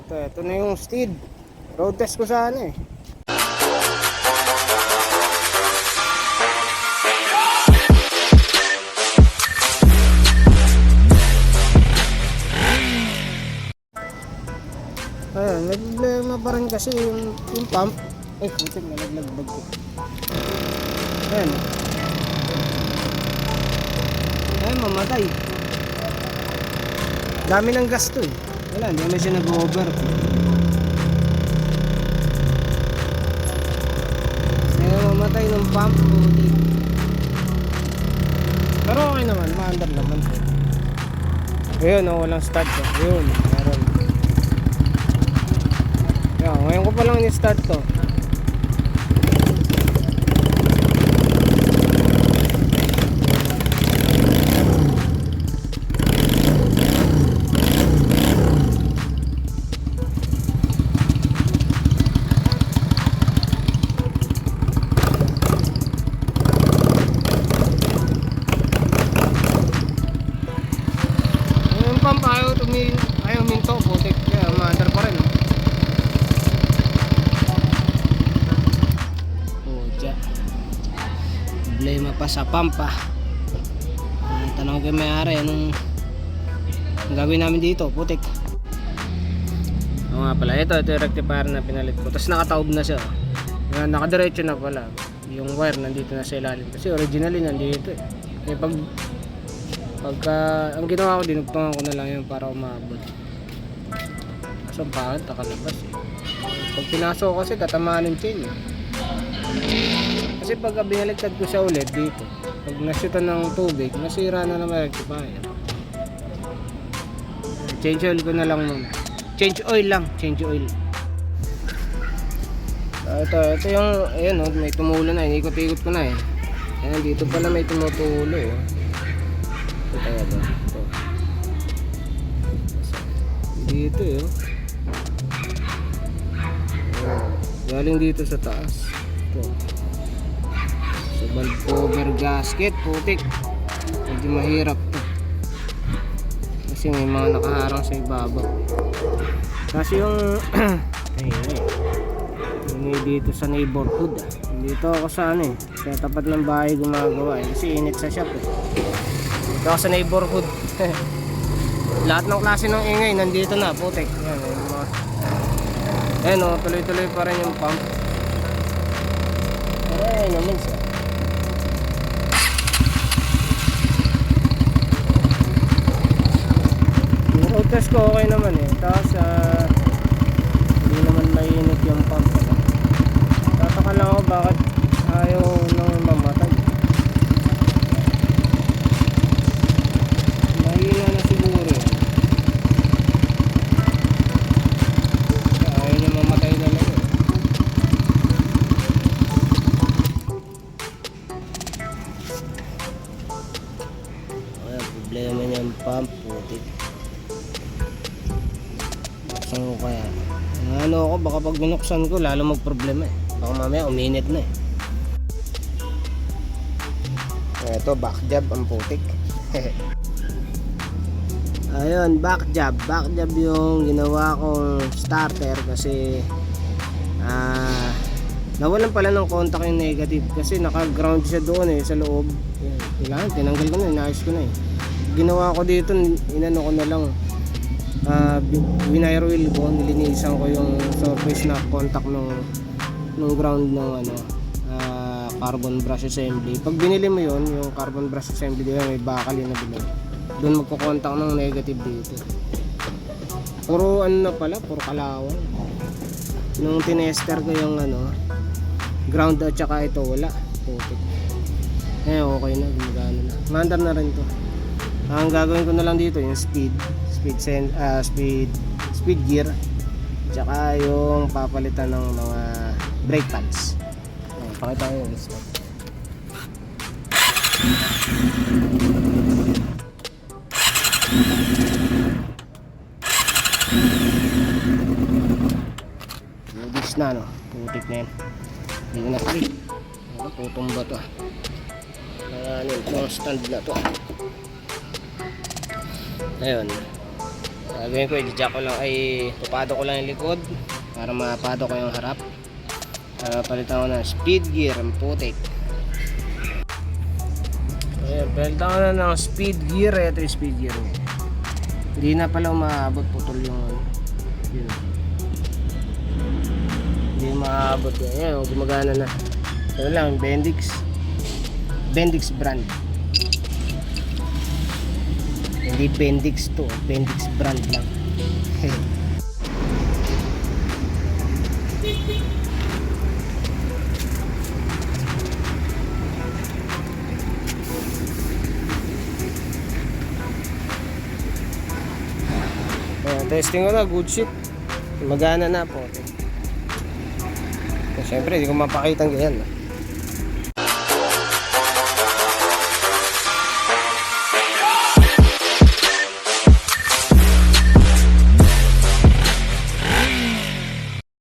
Ito na yung steed. Road test ko sana eh. Ayan, may problema pa rin kasi yung pump. Ay, putik, nalaglagbag ko. Ayan. Ayan, mamatay. Dami ng gas to eh. Wala, hindi naman siya nag-over. Ayan, mamatay ng pump. Putik. Pero okay naman, maandar naman. Ayun, oh, walang start. Ayun, meron. Yan, ngayon ko pa lang ni-start to. Yung pump ayaw minto, putik. Kaya maandar pa rin. Problema pa sa pump ah. Tanong ko may-ari anong gagawin namin dito, putik. Oo nga pala, ito yung rectifier na pinalit ko. Tapos nakataob na siya. Nakadiretso na pala. Yung wire nandito na sa ilalim. Kasi originally nandito eh. Kaya pagka ang ginawa ko, dinugtungan ko na lang yun para umabot. Kaso ang pangit, nakalabas eh. Pag pinasok ko kasi tatamaan yung chain eh. Kasi pagka binaliktad ko siya ulit dito, pag nasyutan ng tubig, nasira na naman rectifier. Change oil ko na lang muna. Change oil lang, change oil. Ito yung, ayan o, may tumulo na, inikot-ikot ko na eh. Ayan, dito pala may tumutulo eh. Ito tayo ba? Ito. Dito eh. Galing dito sa taas. Ito. So, valve cover gasket, putik. Medyo mahirap to. Kasi may mga nakaharang sa ibabaw. Kasi yung yung dito sa neighborhood ah. Dito ako sa ano eh, sa tapat ng bahay gumagawa eh. Kasi init sa shop eh. Dito ako sa neighborhood. Lahat ng klase ng ingay nandito na, putik. Yan, yung mga... Ayan o, tuloy-tuloy pa rin yung pump. Pero ayun naman siya. Yung road test ko okay naman eh. Tapos hindi naman mainit yung pump. Tataka lang ako bakit ayaw nang mamatay. Mahina na siguro eh. Ayaw niya mamatay na lang eh. Ayan, problema niyang pump, putik. Buksan ko kaya. Ano ako, baka pag binuksan ko lalo magproblema eh. Baka mamaya uminit na eh. Ito, back job ang putik. Ayun, back job yung ginawa kong starter kasi nawalan pala ng contact yung negative kasi naka-ground siya doon eh sa loob. Kailangan, tinanggal ko na, inayos ko na eh. Ginawa ko dito, inano ko na lang, wire wheel ko, nilinisan ko yung surface na contact ng ground ng ano, carbon brush assembly. Pag binili mo yon yung carbon brush assembly, diba, may bakal yun na bilog. Doon magko-contact ng negative dito. Puro ano na pala, puro kalawang. Nung tinester ko yung ano, ground at saka ito, wala. Putik. Okay na, gumagana na. Mandar na rin to. Ang gagawin ko na lang dito yung speed gear, tsaka yung papalitan ng mga brake pads. Pakita ko yung stop. Lubis na no, putik na yan. Hindi na click. Putong ba to? Ano yung stand na to. Ayun. Gagawin ko, i-jack ko lang, ay tupado ko lang yung likod para mapado ko yung harap. Palitan ko ng speed gear, ang putik. Ayan, palitan ko na ng speed gear. Ito yung speed gear niya. Hindi na pala umaabot, putol yung ano. Yun. Hindi umaabot yan. Ayan, gumagana na. Ito lang, Bendix. Bendix brand. Hindi Bendix to, Bendix brand lang. Testing ko na, good shit. Magana na po. Siyempre, hindi ko mapakita ang ganyan.